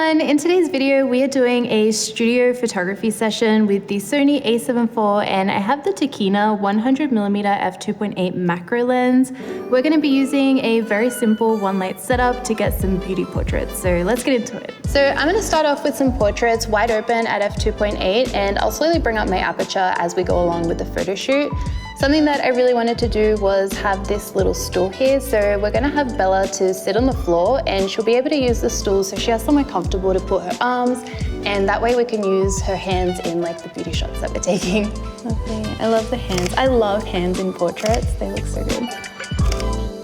everyone, in today's video we are doing a studio photography session with the Sony A7IV and I have the Tokina 100mm f2.8 macro lens. We're going to be using a very simple one light setup to get some beauty portraits, so let's get into it. So I'm going to start off with some portraits wide open at f2.8 and I'll slowly bring up my aperture as we go along with the photo shoot. Something that I really wanted to do was have this little stool here, so we're gonna have Bella to sit on the floor and she'll be able to use the stool so she has somewhere comfortable to put her arms, and that way we can use her hands in like the beauty shots that we're taking. Lovely. I love the hands. I love hands in portraits, they look so good.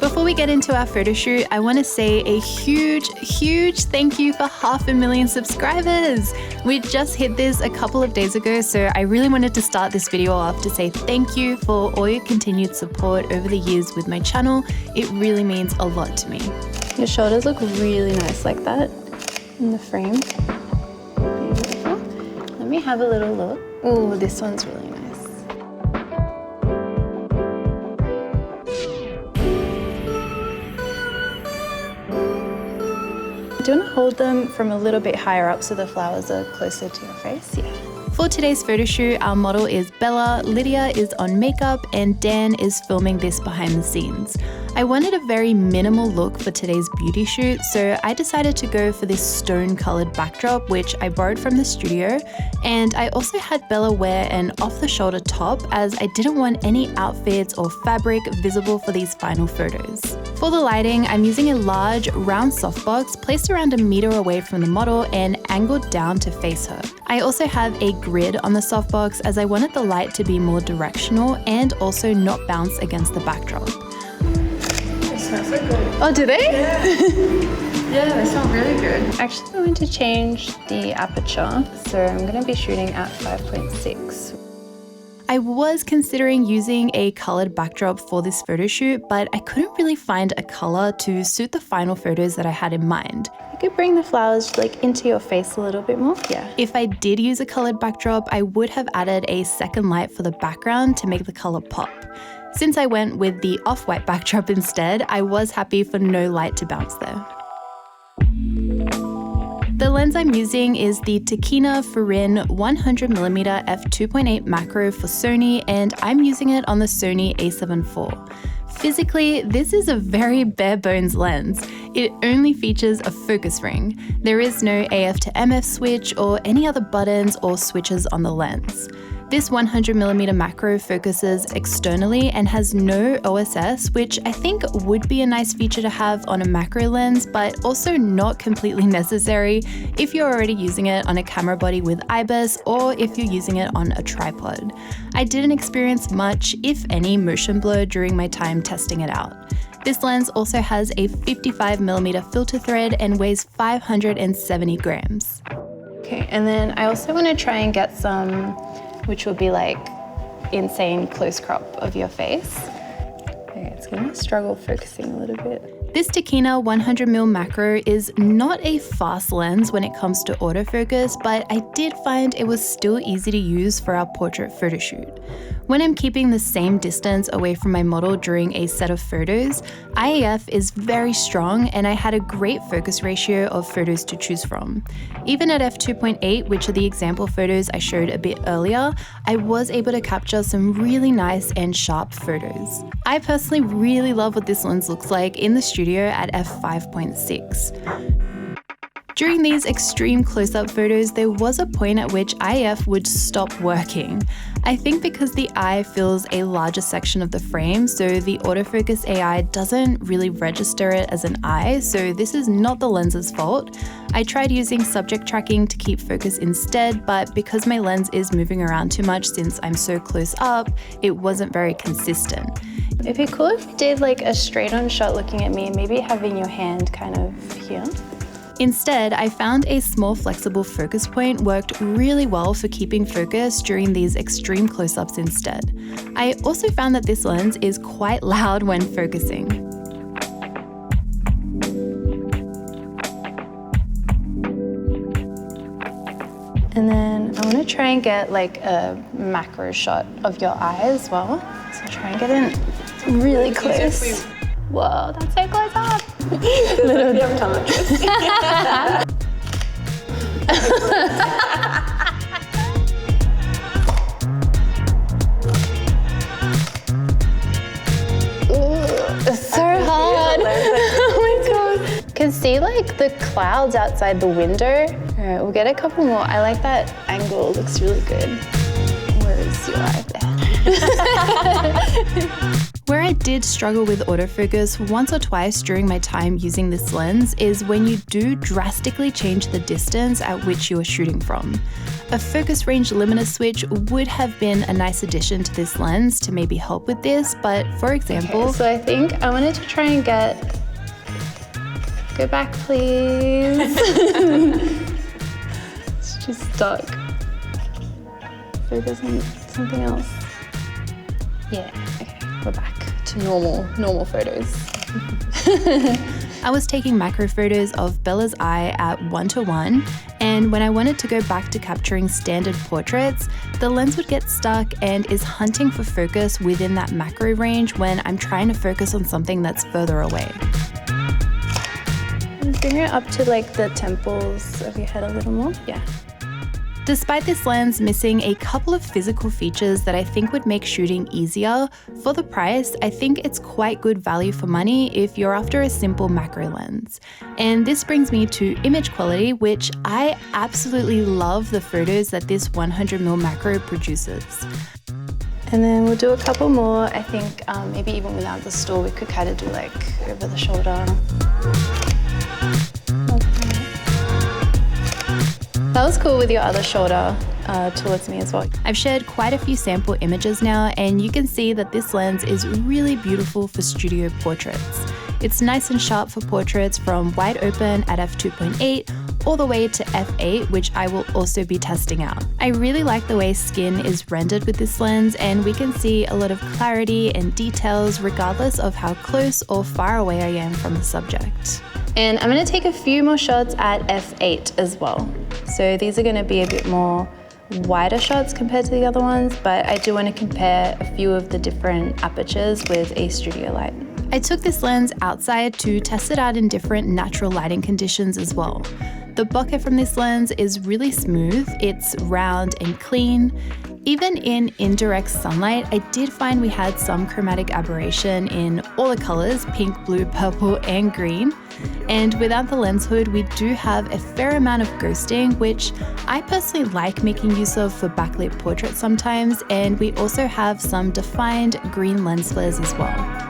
Before we get into our photo shoot, I want to say a huge thank you for 500,000 subscribers. We just hit this a couple of days ago, so I really wanted to start this video off to say thank you for all your continued support over the years with my channel. It really means a lot to me. Your shoulders look really nice like that in the frame. Beautiful. Let me have a little look. Oh, this one's really nice. Do you want to hold them from a little bit higher up so the flowers are closer to your face? Yeah. For today's photo shoot, our model is Bella, Lydia is on makeup, and Dan is filming this behind the scenes. I wanted a very minimal look for today's beauty shoot, so I decided to go for this stone-colored backdrop, which I borrowed from the studio, and I also had Bella wear an off-the-shoulder top as I didn't want any outfits or fabric visible for these final photos. For the lighting, I'm using a large, round softbox placed around 1 meter away from the model and angled down to face her. I also have a grid on the softbox as I wanted the light to be more directional and also not bounce against the backdrop. They smell so good. Oh, do they? Yeah. Yeah, they smell really good. Actually, I'm going to change the aperture, so I'm going to be shooting at 5.6. I was considering using a colored backdrop for this photo shoot, but I couldn't really find a color to suit the final photos that I had in mind. You could bring the flowers like into your face a little bit more. Yeah. If I did use a colored backdrop, I would have added a second light for the background to make the color pop. Since I went with the off-white backdrop instead, I was happy for no light to bounce there. The lens I'm using is the Tokina Fírin 100mm f2.8 macro for Sony, and I'm using it on the Sony A7IV. Physically, this is a very bare bones lens. It only features a focus ring. There is no AF to MF switch or any other buttons or switches on the lens. This 100mm macro focuses externally and has no OSS, which I think would be a nice feature to have on a macro lens, but also not completely necessary if you're already using it on a camera body with IBIS or if you're using it on a tripod. I didn't experience much, if any, motion blur during my time testing it out. This lens also has a 55mm filter thread and weighs 570 grams. Okay, and then I also want to try and get some, which would be like insane close crop of your face. Okay, it's gonna struggle focusing a little bit. This Tokina 100mm macro is not a fast lens when it comes to autofocus, but I did find it was still easy to use for our portrait photo shoot. When I'm keeping the same distance away from my model during a set of photos, IAF is very strong and I had a great focus ratio of photos to choose from. Even at f2.8, which are the example photos I showed a bit earlier, I was able to capture some really nice and sharp photos. I personally really love what this lens looks like in the studio at f5.6. During these extreme close-up photos, there was a point at which IF would stop working. I think because the eye fills a larger section of the frame, so the autofocus AI doesn't really register it as an eye, so this is not the lens's fault. I tried using subject tracking to keep focus instead, but because my lens is moving around too much since I'm so close up, it wasn't very consistent. It'd be cool if we did like a straight-on shot looking at me, maybe having your hand kind of here. Instead, I found a small flexible focus point worked really well for keeping focus during these extreme close-ups instead. I also found that this lens is quite loud when focusing. And then I want to try and get like a macro shot of your eye as well. So try and get in really close. Whoa, that's so close up. Little optometrist. It's so hard. Oh my god. Can see like the clouds outside the window. All right, we'll get a couple more. I like that angle, it looks really good. Where is your eye there? Where I did struggle with autofocus once or twice during my time using this lens is when you do drastically change the distance at which you are shooting from. A focus range limiter switch would have been a nice addition to this lens to maybe help with this, but for example... Okay, so I think I wanted to try and get... Go back, please. It's just stuck. Focus on something else. Yeah, okay, we're back to normal photos. I was taking macro photos of Bella's eye at 1:1, and when I wanted to go back to capturing standard portraits, the lens would get stuck and is hunting for focus within that macro range when I'm trying to focus on something that's further away. Bring it up to like the temples of your head a little more, yeah. Despite this lens missing a couple of physical features that I think would make shooting easier, for the price, I think it's quite good value for money if you're after a simple macro lens. And this brings me to image quality, which I absolutely love the photos that this 100mm macro produces. And then we'll do a couple more. I think maybe even without the store, we could kind of do like over the shoulder. That was cool with your other shoulder towards me as well. I've shared quite a few sample images now, and you can see that this lens is really beautiful for studio portraits. It's nice and sharp for portraits from wide open at f2.8 all the way to f8, which I will also be testing out. I really like the way skin is rendered with this lens, and we can see a lot of clarity and details regardless of how close or far away I am from the subject. And I'm going to take a few more shots at f8 as well. So these are going to be a bit more wider shots compared to the other ones, but I do want to compare a few of the different apertures with a studio light. I took this lens outside to test it out in different natural lighting conditions as well. The bokeh from this lens is really smooth, it's round and clean. Even in indirect sunlight, I did find we had some chromatic aberration in all the colors, pink, blue, purple, and green. And without the lens hood, we do have a fair amount of ghosting, which I personally like making use of for backlit portraits sometimes, and we also have some defined green lens flares as well.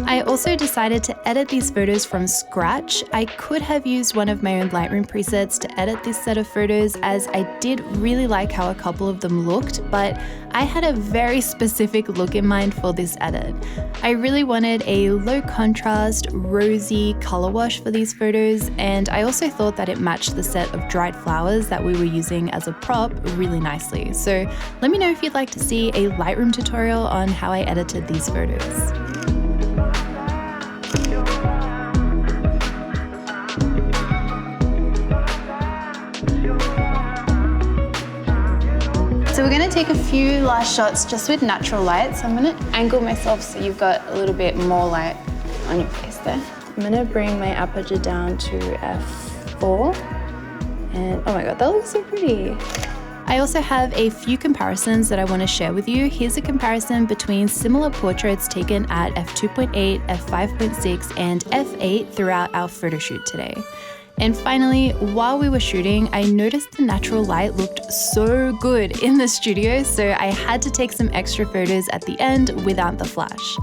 I also decided to edit these photos from scratch. I could have used one of my own Lightroom presets to edit this set of photos, as I did really like how a couple of them looked, but I had a very specific look in mind for this edit. I really wanted a low contrast, rosy color wash for these photos, and I also thought that it matched the set of dried flowers that we were using as a prop really nicely. So let me know if you'd like to see a Lightroom tutorial on how I edited these photos. So we're going to take a few last shots just with natural light. So I'm going to angle myself so you've got a little bit more light on your face there. I'm going to bring my aperture down to f4. And oh my god, that looks so pretty. I also have a few comparisons that I want to share with you. Here's a comparison between similar portraits taken at f2.8, f5.6, and f8 throughout our photo shoot today. And finally, while we were shooting, I noticed the natural light looked so good in the studio, so I had to take some extra photos at the end without the flash.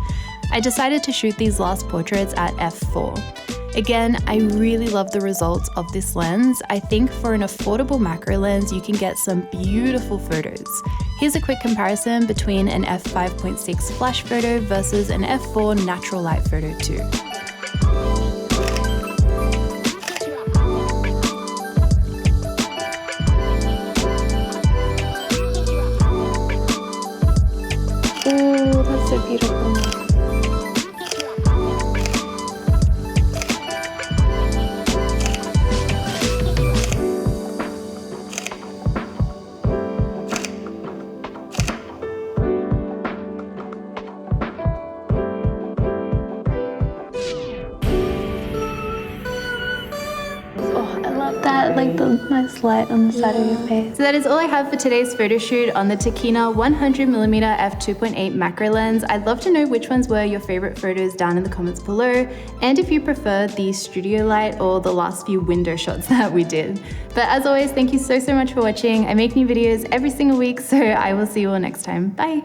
I decided to shoot these last portraits at f4. Again, I really love the results of this lens. I think for an affordable macro lens, you can get some beautiful photos. Here's a quick comparison between an f5.6 flash photo versus an f4 natural light photo too. Ooh, that's so beautiful. that, like the nice light on the side of your face. So that is all I have for today's photo shoot on the Tokina 100mm f2.8 macro lens. I'd love to know which ones were your favorite photos down in the comments below, and if you prefer the studio light or the last few window shots that we did. But as always, thank you so much for watching. I make new videos every single week, so I will see you all next time. Bye.